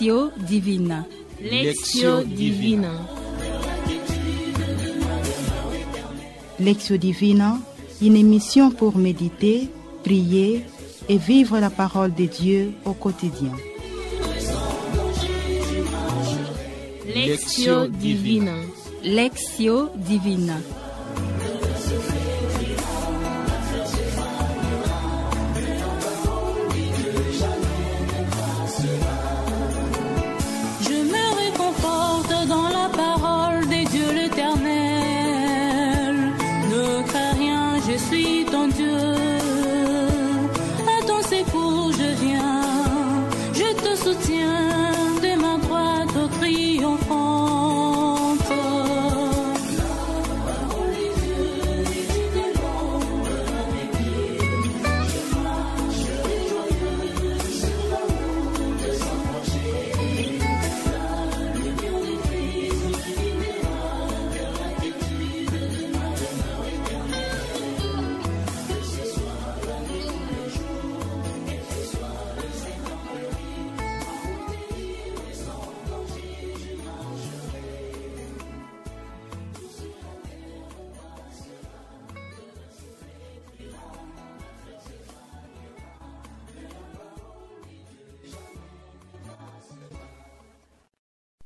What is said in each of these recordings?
Lectio Divina. Lectio Divina. Lectio Divina, une émission pour méditer, prier et vivre la parole de Dieu au quotidien. Lectio Divina. Lectio Divina.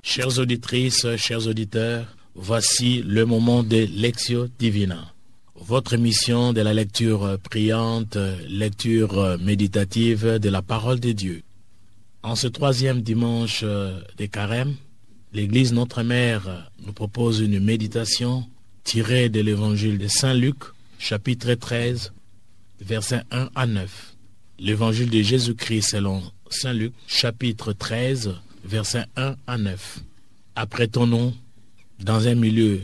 Chères auditrices, chers auditeurs, voici le moment de Lectio Divina. Votre émission de la lecture priante, lecture méditative de la parole de Dieu. En ce troisième dimanche de Carême, l'Église Notre-Mère nous propose une méditation tirée de l'Évangile de Saint Luc, chapitre 13, versets 1 à 9. L'Évangile de Jésus-Christ selon Saint Luc, chapitre 13, versets 1 à 9. Apprêtons-nous dans un milieu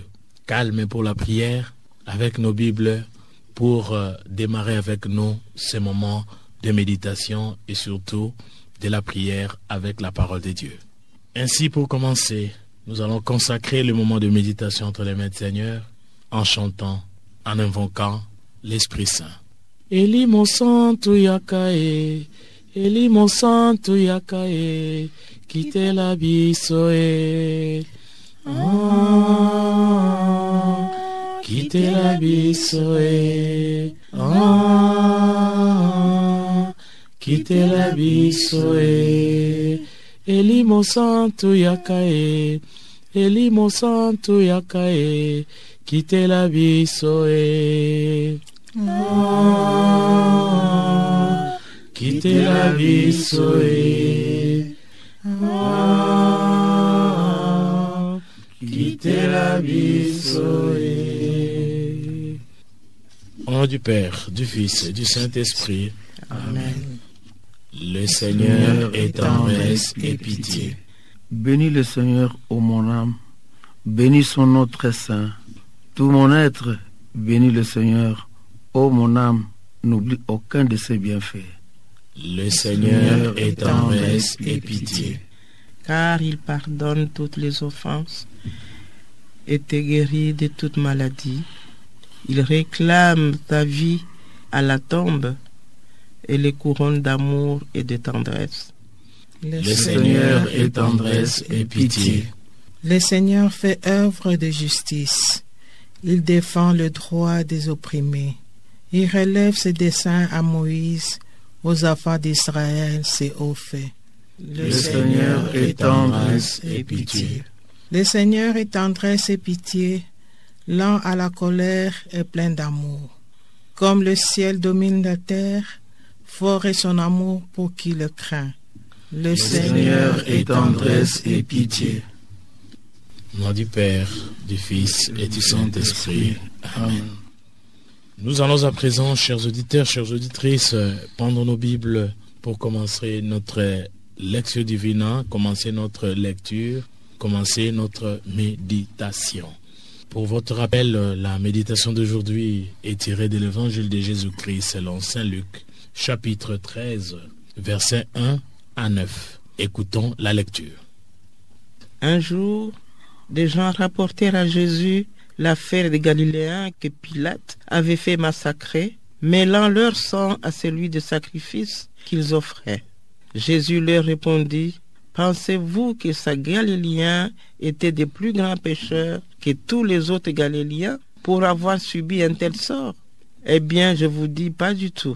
calme pour la prière, avec nos Bibles, pour démarrer avec nous ces moments de méditation et surtout de la prière avec la parole de Dieu. Ainsi, pour commencer, nous allons consacrer le moment de méditation entre les mains du Seigneur en chantant, en invoquant l'Esprit Saint. Elimo Santo Yakae, Elimo Santo Yakae, quitte l'abisso e quitte l'abisso e quitte l'abisso e Elimo Santo Yakae, Elimo Santo Yakae, quitte l'abisso e quitte l'abisso e quitte l'abisso e. Au nom du Père, du Fils et du Saint-Esprit. Amen. Le Seigneur ait tendresse et pitié. Bénis le Seigneur, ô mon âme, bénis son nom très saint. Tout mon être, bénis le Seigneur, ô mon âme, n'oublie aucun de ses bienfaits. Le Seigneur ait tendresse et pitié. Car il pardonne toutes les offenses et te guérit de toute maladie. Il réclame ta vie à la tombe et les couronnes d'amour et de tendresse. Le Seigneur ait tendresse et pitié. Le Seigneur fait œuvre de justice. Il défend le droit des opprimés. Il relève ses desseins à Moïse. Aux affaires d'Israël, ses hauts faits. Le Seigneur ait tendresse et pitié. Le Seigneur est tendresse et pitié, lent à la colère et plein d'amour. Comme le ciel domine la terre, fort est son amour pour qui le craint. Le Seigneur ait tendresse et pitié. Au nom du Père, du Fils et du Saint-Esprit. Amen. Nous allons à présent, chers auditeurs, chères auditrices, prendre nos Bibles pour commencer notre Lectio Divina, commencer notre lecture, commencer notre méditation. Pour votre rappel, la méditation d'aujourd'hui est tirée de l'Évangile de Jésus-Christ selon Saint Luc, chapitre 13, versets 1 à 9. Écoutons la lecture. Un jour, des gens rapportèrent à Jésus l'affaire des Galiléens que Pilate avait fait massacrer, mêlant leur sang à celui de sacrifice qu'ils offraient. Jésus leur répondit: Pensez-vous que ces Galiléens étaient des plus grands pécheurs que tous les autres Galiléens pour avoir subi un tel sort? Eh bien, je vous dis pas du tout.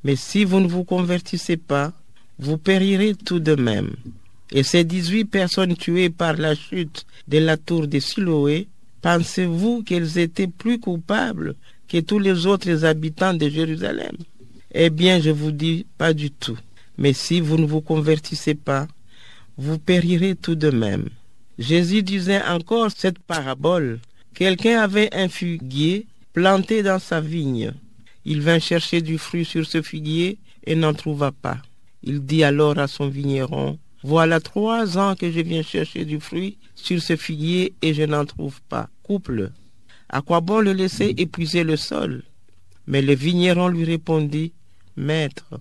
Mais si vous ne vous convertissez pas, vous périrez tout de même. Et ces 18 personnes tuées par la chute de la tour de Siloé, pensez-vous qu'elles étaient plus coupables que tous les autres habitants de Jérusalem? Eh bien, je vous dis pas du tout. Mais si vous ne vous convertissez pas, vous périrez tout de même. Jésus disait encore cette parabole. Quelqu'un avait un figuier planté dans sa vigne. Il vint chercher du fruit sur ce figuier et n'en trouva pas. Il dit alors à son vigneron, « Voilà 3 ans que je viens chercher du fruit sur ce figuier et je n'en trouve pas. Coupe-le. À quoi bon le laisser épuiser le sol ?» Mais le vigneron lui répondit, « Maître,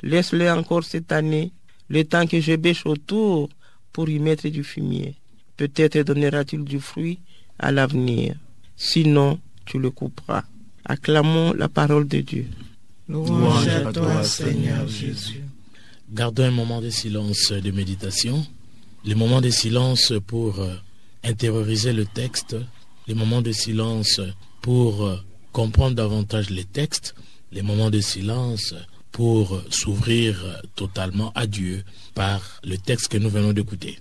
laisse-le encore cette année, le temps que je bêche autour pour y mettre du fumier. Peut-être donnera-t-il du fruit à l'avenir. Sinon, tu le couperas. » Acclamons la parole de Dieu. Louange à toi, Seigneur Jésus. Gardons un moment de silence de méditation. Les moments de silence pour intérioriser le texte. Les moments de silence pour comprendre davantage les textes. Les moments de silence pour s'ouvrir totalement à Dieu par le texte que nous venons d'écouter.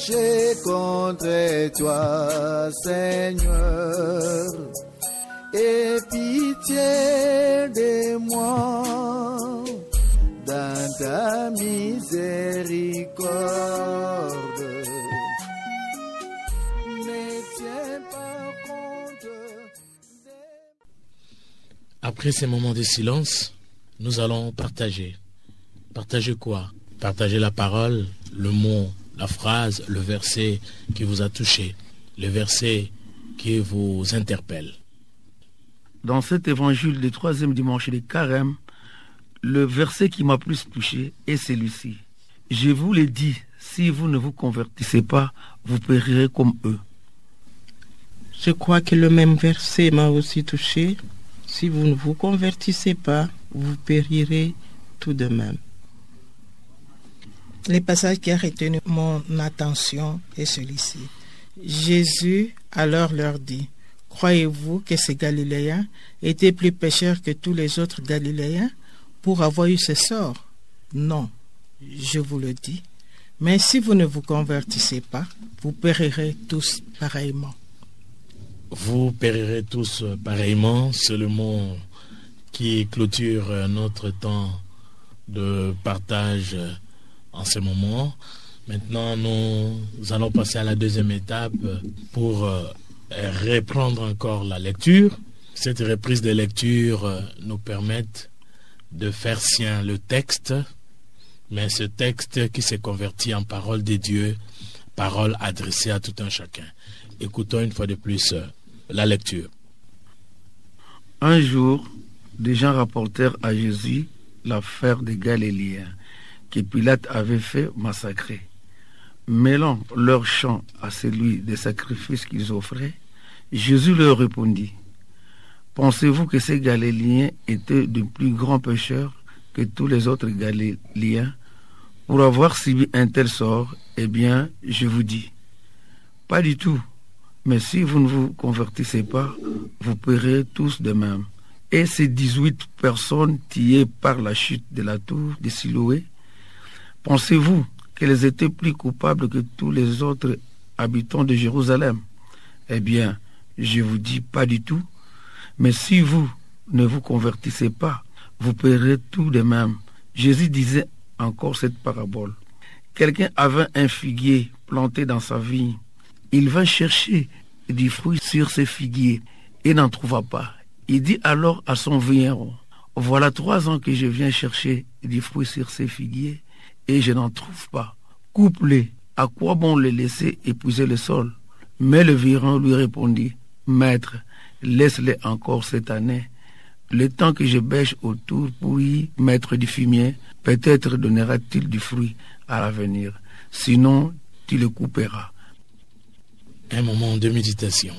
J'ai contre toi, Seigneur, et pitié de moi dans ta miséricorde. Ne tiens pas compte Après ces moments de silence, nous allons partager. Partager quoi? Partager la parole, le mot, la phrase, le verset qui vous a touché, le verset qui vous interpelle. Dans cet évangile du 3e dimanche de Carême, le verset qui m'a plus touché est celui-ci. Je vous l'ai dit, si vous ne vous convertissez pas, vous périrez comme eux. Je crois que le même verset m'a aussi touché. Si vous ne vous convertissez pas, vous périrez tout de même. Le passage qui a retenu mon attention est celui-ci. Jésus alors leur dit, « Croyez-vous que ces Galiléens étaient plus pécheurs que tous les autres Galiléens pour avoir eu ce sort? Non, je vous le dis. Mais si vous ne vous convertissez pas, vous périrez tous pareillement. » Vous périrez tous pareillement, c'est le mot qui clôture notre temps de partage en ce moment. Maintenant, nous allons passer à la deuxième étape pour reprendre encore la lecture. Cette reprise de lecture nous permet de faire sien le texte, mais ce texte qui s'est converti en parole de Dieu, parole adressée à tout un chacun. Écoutons une fois de plus la lecture. Un jour, des gens rapportèrent à Jésus l'affaire des Galiléens que Pilate avait fait massacrer. Mêlant leur chant à celui des sacrifices qu'ils offraient, Jésus leur répondit, « Pensez-vous que ces Galiléens étaient de plus grands pécheurs que tous les autres Galiléens pour avoir subi un tel sort? Eh bien, je vous dis, pas du tout. Mais si vous ne vous convertissez pas, vous périrez tous de même. » Et ces 18 personnes tuées par la chute de la tour de Siloé, pensez-vous qu'elles étaient plus coupables que tous les autres habitants de Jérusalem? Eh bien, je vous dis pas du tout. Mais si vous ne vous convertissez pas, vous périrez tout de même. Jésus disait encore cette parabole. Quelqu'un avait un figuier planté dans sa vigne. Il vint chercher du fruit sur ce figuier et n'en trouva pas. Il dit alors à son vigneron, voilà 3 ans que je viens chercher du fruit sur ces figuiers et je n'en trouve pas. Coupe-les, à quoi bon les laisser épuiser le sol? Mais le vigneron lui répondit, maître, laisse-les encore cette année. Le temps que je bêche autour pour y mettre du fumier, peut-être donnera-t-il du fruit à l'avenir. Sinon, tu le couperas. Un moment de méditation.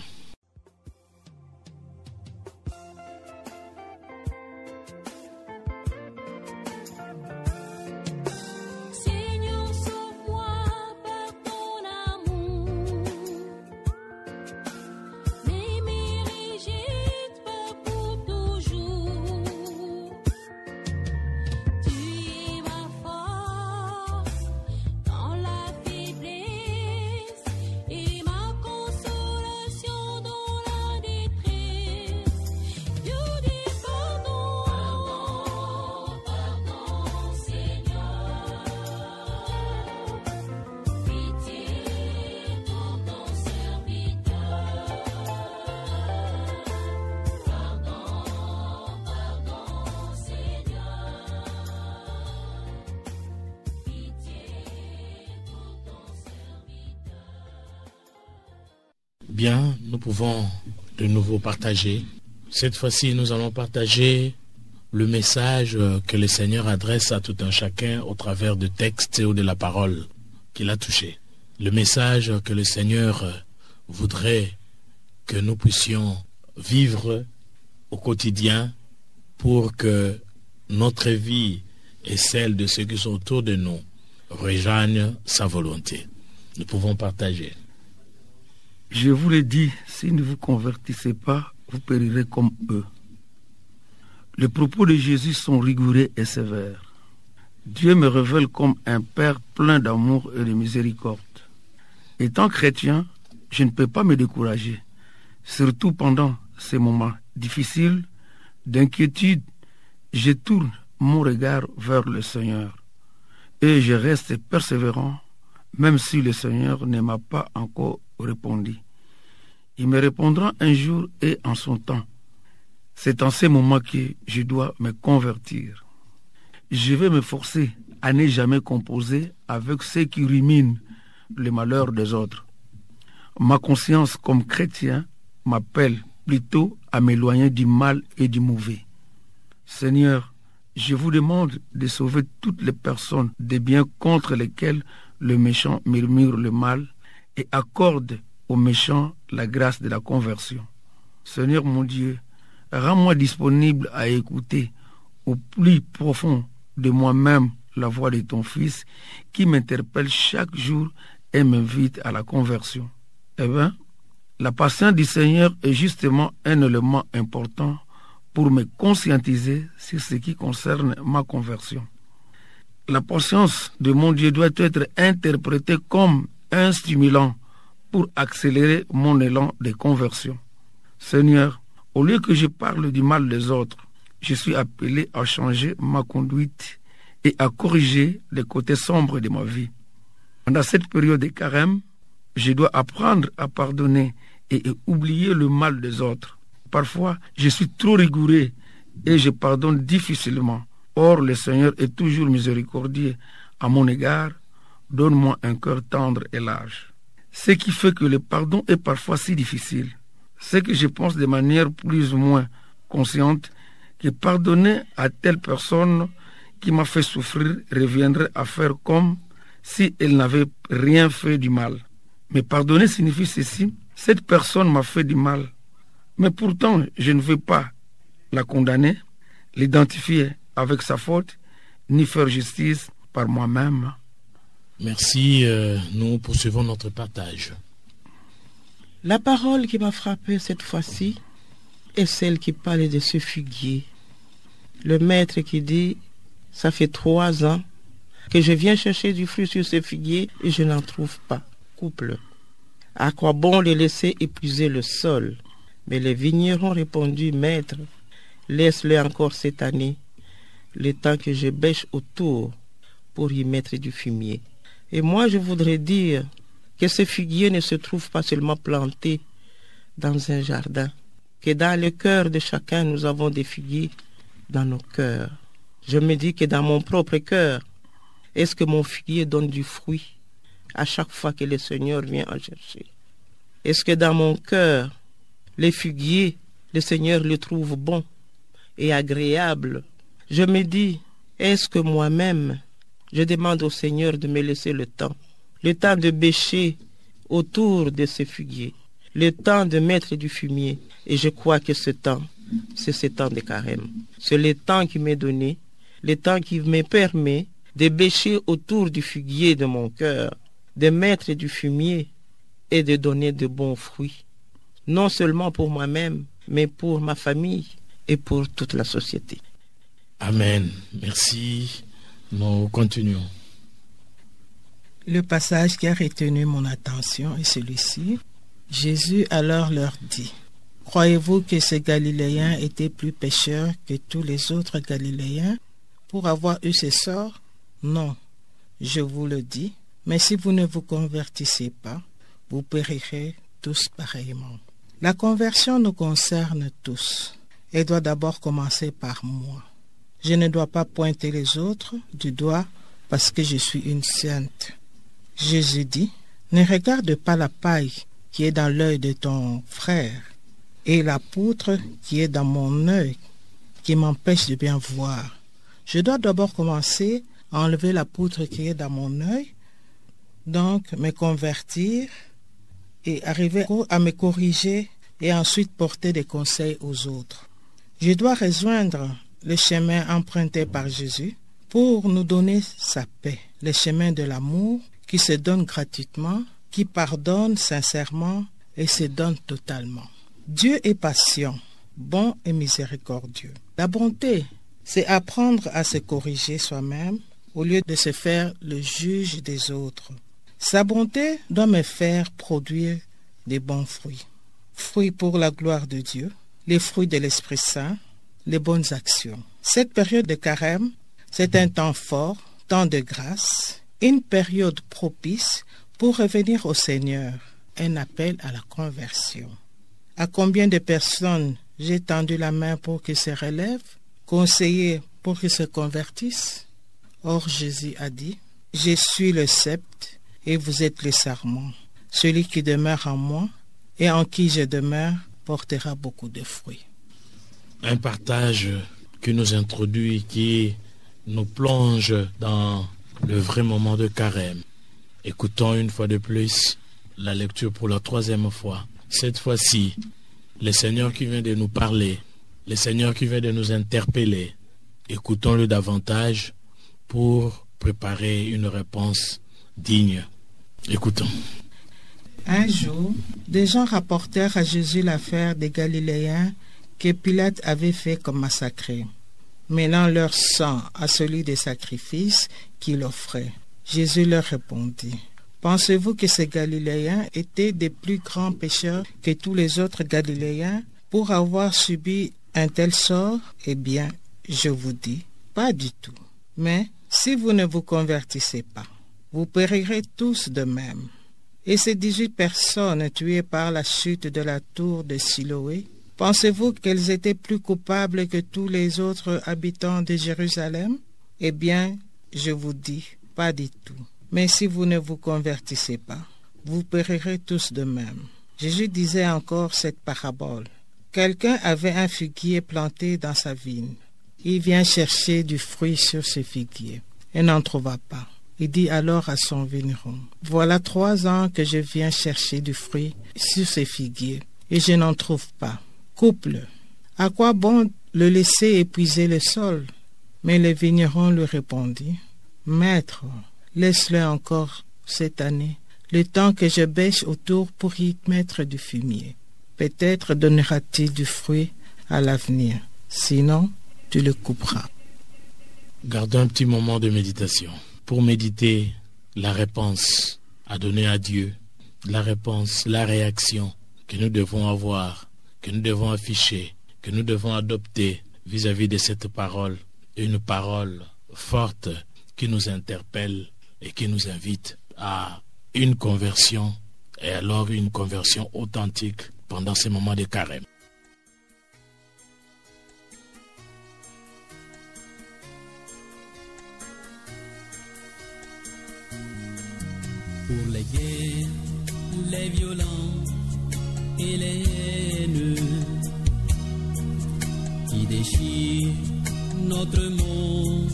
Bien, nous pouvons de nouveau partager. Cette fois-ci, nous allons partager le message que le Seigneur adresse à tout un chacun au travers de textes ou de la parole qu'il a touché. Le message que le Seigneur voudrait que nous puissions vivre au quotidien pour que notre vie et celle de ceux qui sont autour de nous rejoignent sa volonté. Nous pouvons partager. Je vous l'ai dit, si ne vous convertissez pas, vous périrez comme eux. Les propos de Jésus sont rigoureux et sévères. Dieu me révèle comme un Père plein d'amour et de miséricorde. Étant chrétien, je ne peux pas me décourager, surtout pendant ces moments difficiles d'inquiétude. Je tourne mon regard vers le Seigneur et je reste persévérant, même si le Seigneur ne m'a pas encore répondu. Il me répondra un jour et en son temps. C'est en ces moments que je dois me convertir. Je vais me forcer à ne jamais composer avec ceux qui ruminent le malheur des autres. Ma conscience comme chrétien m'appelle plutôt à m'éloigner du mal et du mauvais. Seigneur, je vous demande de sauver toutes les personnes des biens contre lesquels le méchant murmure le mal et accorde aux méchants la grâce de la conversion. Seigneur mon Dieu, rends-moi disponible à écouter au plus profond de moi-même la voix de ton Fils qui m'interpelle chaque jour et m'invite à la conversion. Eh bien, la patience du Seigneur est justement un élément important pour me conscientiser sur ce qui concerne ma conversion. La patience de mon Dieu doit être interprétée comme un stimulant pour accélérer mon élan de conversion. Seigneur, au lieu que je parle du mal des autres, je suis appelé à changer ma conduite et à corriger les côtés sombres de ma vie. Pendant cette période de carême, je dois apprendre à pardonner et oublier le mal des autres. Parfois, je suis trop rigoureux et je pardonne difficilement. Or, le Seigneur est toujours miséricordieux à mon égard. Donne-moi un cœur tendre et large. Ce qui fait que le pardon est parfois si difficile, c'est que je pense de manière plus ou moins consciente que pardonner à telle personne qui m'a fait souffrir reviendrait à faire comme si elle n'avait rien fait du mal. Mais pardonner signifie ceci: cette personne m'a fait du mal, mais pourtant je ne veux pas la condamner, l'identifier avec sa faute, ni faire justice par moi-même. Merci, nous poursuivons notre partage. La parole qui m'a frappé cette fois-ci est celle qui parle de ce figuier. Le maître qui dit, ça fait 3 ans que je viens chercher du fruit sur ce figuier et je n'en trouve pas. Coupe-le. À quoi bon les laisser épuiser le sol? Mais les vignerons ont répondu, maître, laisse-le encore cette année, le temps que je bêche autour pour y mettre du fumier. Et moi, je voudrais dire que ce figuier ne se trouve pas seulement planté dans un jardin. que dans le cœur de chacun, nous avons des figuiers dans nos cœurs. Je me dis que dans mon propre cœur, est-ce que mon figuier donne du fruit à chaque fois que le Seigneur vient en chercher? Est-ce que dans mon cœur, les figuiers, le Seigneur le trouve bon et agréable? Je me dis, est-ce que moi-même, je demande au Seigneur de me laisser le temps de bêcher autour de ce figuier, le temps de mettre du fumier. Et je crois que ce temps, c'est ce temps de carême. C'est le temps qui m'est donné, le temps qui me permet de bêcher autour du figuier de mon cœur, de mettre du fumier et de donner de bons fruits. Non seulement pour moi-même, mais pour ma famille et pour toute la société. Amen. Merci. Nous continuons. Le passage qui a retenu mon attention est celui-ci. Jésus alors leur dit, « Croyez-vous que ces Galiléens étaient plus pécheurs que tous les autres Galiléens pour avoir eu ce sort? Non, je vous le dis, mais si vous ne vous convertissez pas, vous périrez tous pareillement. » La conversion nous concerne tous et doit d'abord commencer par moi. Je ne dois pas pointer les autres du doigt parce que je suis une sainte. Jésus dit, « Ne regarde pas la paille qui est dans l'œil de ton frère et la poutre qui est dans mon œil, qui m'empêche de bien voir. Je dois d'abord commencer à enlever la poutre qui est dans mon œil, donc me convertir et arriver à me corriger et ensuite porter des conseils aux autres. Je dois rejoindre le chemin emprunté par Jésus pour nous donner sa paix, le chemin de l'amour qui se donne gratuitement, qui pardonne sincèrement et se donne totalement. Dieu est patient, bon et miséricordieux. La bonté, c'est apprendre à se corriger soi-même au lieu de se faire le juge des autres. Sa bonté doit me faire produire des bons fruits. Fruits pour la gloire de Dieu, les fruits de l'Esprit Saint, les bonnes actions. Cette période de carême, c'est un temps fort, temps de grâce, une période propice pour revenir au Seigneur, un appel à la conversion. À combien de personnes j'ai tendu la main pour qu'ils se relèvent, conseillé pour qu'ils se convertissent? Or Jésus a dit, « Je suis le sceptre et vous êtes les sarments. Celui qui demeure en moi et en qui je demeure portera beaucoup de fruits. » Un partage qui nous introduit, qui nous plonge dans le vrai moment de carême. Écoutons une fois de plus la lecture pour la 3e fois. Cette fois-ci, le Seigneur qui vient de nous parler, le Seigneur qui vient de nous interpeller, écoutons-le davantage pour préparer une réponse digne. Écoutons. Un jour, des gens rapportèrent à Jésus l'affaire des Galiléens que Pilate avait fait comme massacrer, mêlant leur sang à celui des sacrifices qu'il offrait. Jésus leur répondit, « Pensez-vous que ces Galiléens étaient des plus grands pécheurs que tous les autres Galiléens pour avoir subi un tel sort? Eh bien, je vous dis, pas du tout. Mais si vous ne vous convertissez pas, vous périrez tous de même. » Et ces 18 personnes tuées par la chute de la tour de Siloé, pensez-vous qu'elles étaient plus coupables que tous les autres habitants de Jérusalem? Eh bien, je vous dis, pas du tout. Mais si vous ne vous convertissez pas, vous périrez tous de même. Jésus disait encore cette parabole. Quelqu'un avait un figuier planté dans sa vigne. Il vient chercher du fruit sur ce figuier et n'en trouva pas. Il dit alors à son vigneron, « Voilà 3 ans que je viens chercher du fruit sur ces figuiers, et je n'en trouve pas. Coupe-le. À quoi bon le laisser épuiser le sol ?» Mais le vigneron lui répondit, « Maître, laisse-le encore cette année, le temps que je bêche autour pour y mettre du fumier. Peut-être donnera-t-il du fruit à l'avenir, sinon tu le couperas. » Gardons un petit moment de méditation pour méditer la réponse à donner à Dieu, la réponse, la réaction que nous devons avoir, que nous devons afficher, que nous devons adopter vis-à-vis de cette parole, une parole forte qui nous interpelle et qui nous invite à une conversion, et alors une conversion authentique pendant ces moments de carême. pour les guerres, les violences et les haines qui déchirent notre monde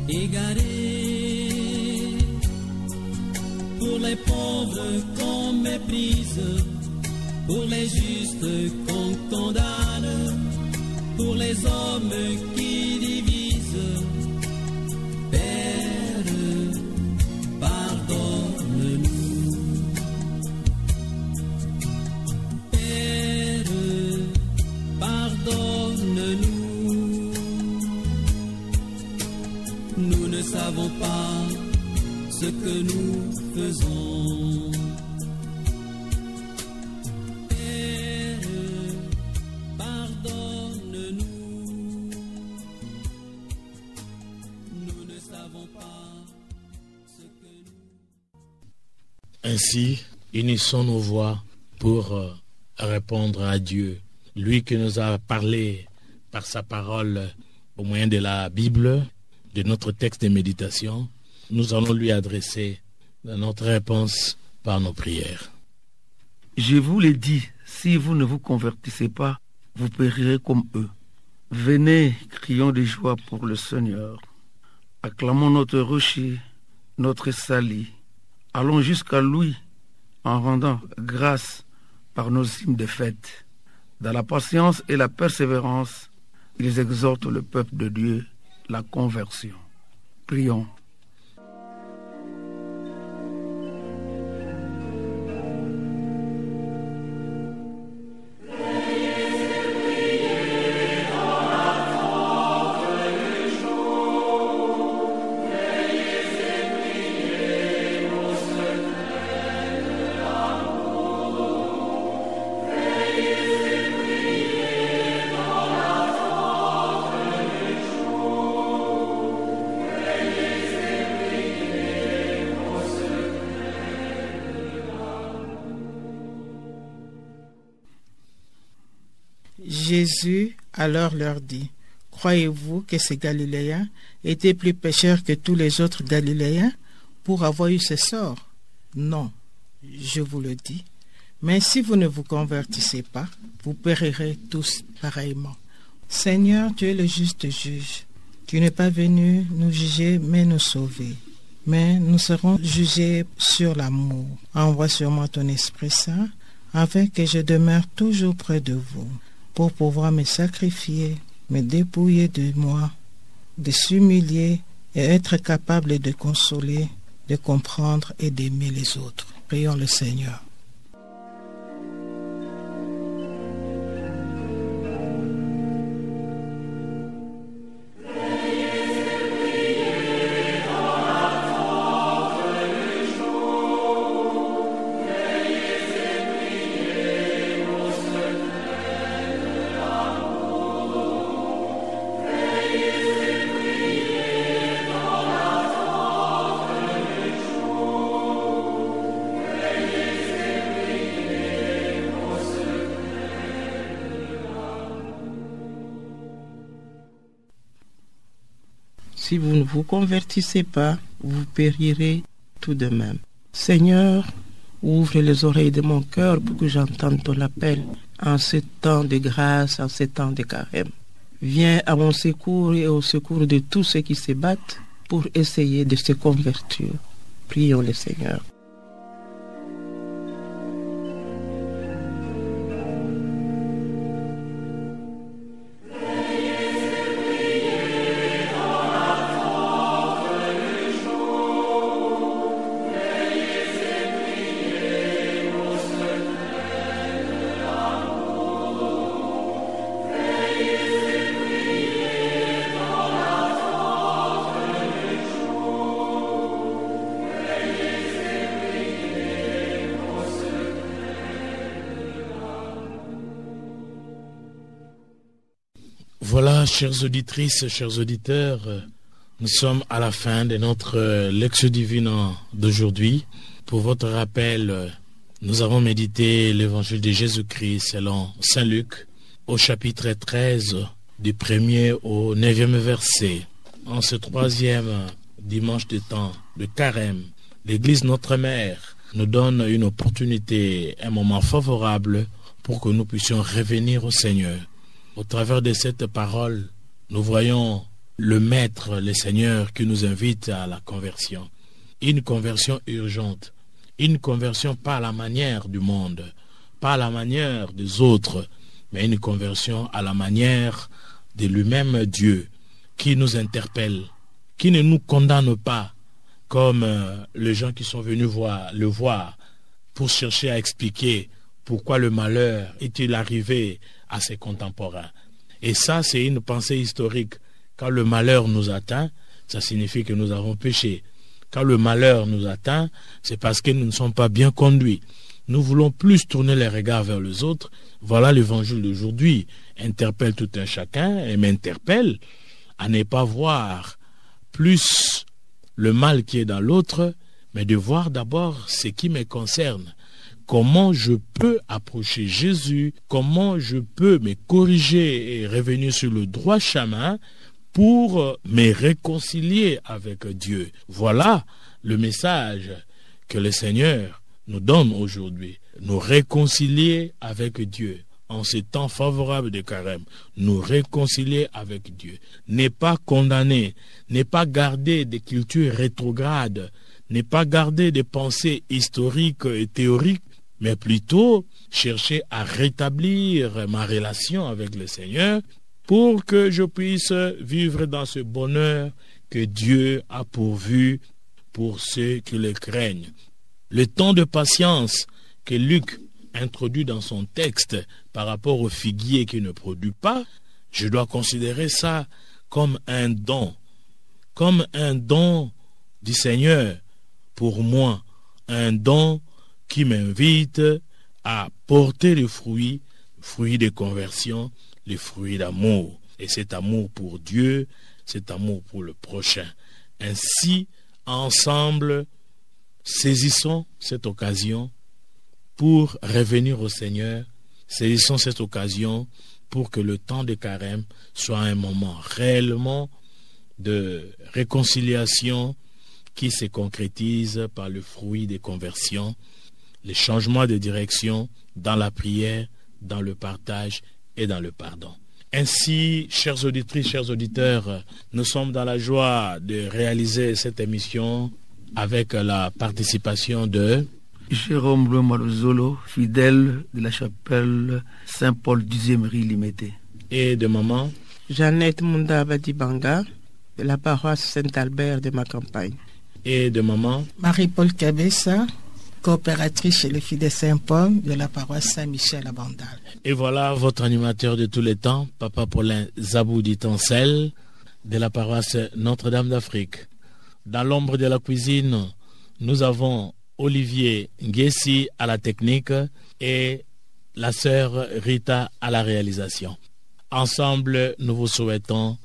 égaré, pour les pauvres qu'on méprise, pour les justes qu'on condamne, pour les hommes qui divisent. Père, pardonne-nous. Père, pardonne-nous. Nous ne savons pas ce que nous faisons. Père, pardonne-nous. Nous ne savons pas ce que nous... Ainsi, unissons nos voix pour répondre à Dieu, lui qui nous a parlé par sa parole au moyen de la Bible, de notre texte de méditation. Nous allons lui adresser notre réponse par nos prières. Je vous l'ai dit, si vous ne vous convertissez pas, vous périrez comme eux. Venez, crions de joie pour le Seigneur. Acclamons notre rocher, notre sali. Allons jusqu'à lui en rendant grâce par nos hymnes de fête. Dans la patience et la persévérance, ils exhortent le peuple de Dieu, la conversion. Prions. Jésus alors leur dit, « Croyez-vous que ces Galiléens étaient plus pécheurs que tous les autres Galiléens pour avoir eu ce sort? Non, je vous le dis. Mais si vous ne vous convertissez pas, vous périrez tous pareillement. Seigneur, tu es le juste juge. Tu n'es pas venu nous juger, mais nous sauver. Mais nous serons jugés sur l'amour. Envoie sur moi ton Esprit Saint, afin que je demeure toujours près de vous, pour pouvoir me sacrifier, me dépouiller de moi, de s'humilier et être capable de consoler, de comprendre et d'aimer les autres. Prions le Seigneur. Si vous ne vous convertissez pas, vous périrez tout de même. Seigneur, ouvre les oreilles de mon cœur pour que j'entende ton appel en ce temps de grâce, en ce temps de carême. Viens à mon secours et au secours de tous ceux qui se battent pour essayer de se convertir. Prions le Seigneur. Voilà, chères auditrices, chers auditeurs, nous sommes à la fin de notre lecture divine d'aujourd'hui. Pour votre rappel, nous avons médité l'évangile de Jésus-Christ selon Saint Luc au chapitre 13, du 1er au 9e verset. En ce troisième dimanche de temps de carême, l'Église Notre Mère nous donne une opportunité, un moment favorable pour que nous puissions revenir au Seigneur. Au travers de cette parole, nous voyons le Maître, le Seigneur, qui nous invite à la conversion. Une conversion urgente, une conversion pas à la manière du monde, pas à la manière des autres, mais une conversion à la manière de lui-même Dieu, qui nous interpelle, qui ne nous condamne pas, comme les gens qui sont venus le voir pour chercher à expliquer pourquoi le malheur est-il arrivé à ses contemporains. Et ça, c'est une pensée historique. Quand le malheur nous atteint, ça signifie que nous avons péché. Quand le malheur nous atteint, c'est parce que nous ne sommes pas bien conduits. Nous voulons plus tourner les regards vers les autres. Voilà l'évangile d'aujourd'hui. Interpelle tout un chacun et m'interpelle à ne pas voir plus le mal qui est dans l'autre, mais de voir d'abord ce qui me concerne. Comment je peux approcher Jésus, comment je peux me corriger et revenir sur le droit chemin pour me réconcilier avec Dieu. Voilà le message que le Seigneur nous donne aujourd'hui. Nous réconcilier avec Dieu. En ces temps favorables de carême, nous réconcilier avec Dieu. Ne pas condamner, ne pas garder des cultures rétrogrades, ne pas garder des pensées historiques et théoriques, mais plutôt chercher à rétablir ma relation avec le Seigneur pour que je puisse vivre dans ce bonheur que Dieu a pourvu pour ceux qui le craignent. Le temps de patience que Luc introduit dans son texte par rapport au figuier qui ne produit pas, je dois considérer ça comme un don du Seigneur pour moi, un don qui m'invite à porter les fruits de conversion, les fruits d'amour. Et cet amour pour Dieu, cet amour pour le prochain. Ainsi, ensemble, saisissons cette occasion pour revenir au Seigneur. Saisissons cette occasion pour que le temps de carême soit un moment réellement de réconciliation qui se concrétise par le fruit des conversions, les changements de direction dans la prière, dans le partage et dans le pardon. Ainsi, chères auditrices, chers auditeurs, nous sommes dans la joie de réaliser cette émission avec la participation de Jérôme Le Malozolo, fidèle de la chapelle Saint-Paul 10e rue Limité. Et de maman Jeannette Munda Badibanga, de la paroisse Saint-Albert de ma campagne. Et de maman Marie-Paul Cabessa, coopératrice chez les filles de Saint-Paul de la paroisse Saint-Michel à Bandal. Et voilà votre animateur de tous les temps, Papa Paulin Zaboudi Tancel, de la paroisse Notre-Dame d'Afrique. Dans l'ombre de la cuisine, nous avons Olivier Nguessi à la technique et la sœur Rita à la réalisation. Ensemble, nous vous souhaitons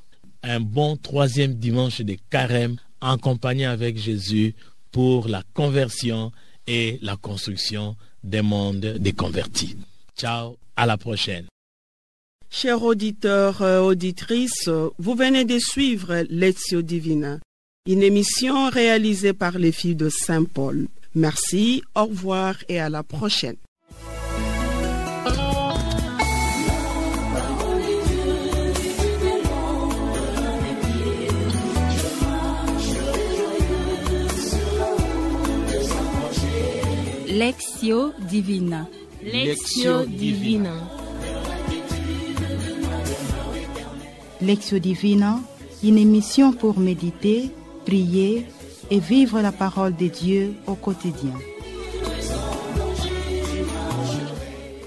un bon 3e dimanche de carême en compagnie avec Jésus pour la conversion et la construction des mondes des convertis. Ciao, à la prochaine. Chers auditeurs, auditrices, vous venez de suivre Lectio Divina, une émission réalisée par les filles de Saint-Paul. Merci, au revoir et à la prochaine. Lectio Divina. Lectio Divina. Lectio Divina, une émission pour méditer, prier et vivre la parole de Dieu au quotidien.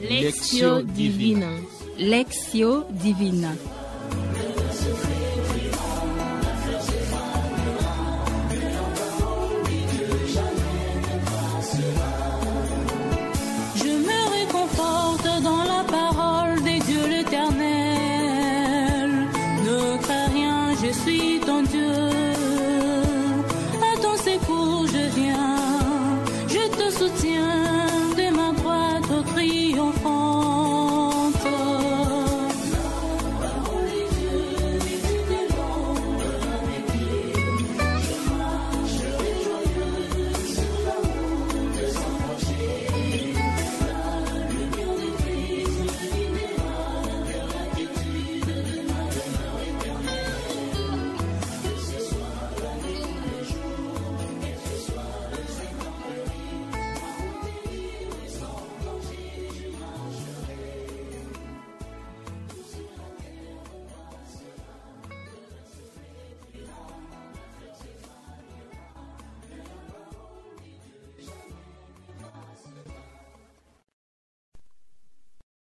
Lectio Divina. Lectio Divina. Je me réconforte dans la parole des dieux l'Éternel. Ne crains rien, je suis ton Dieu.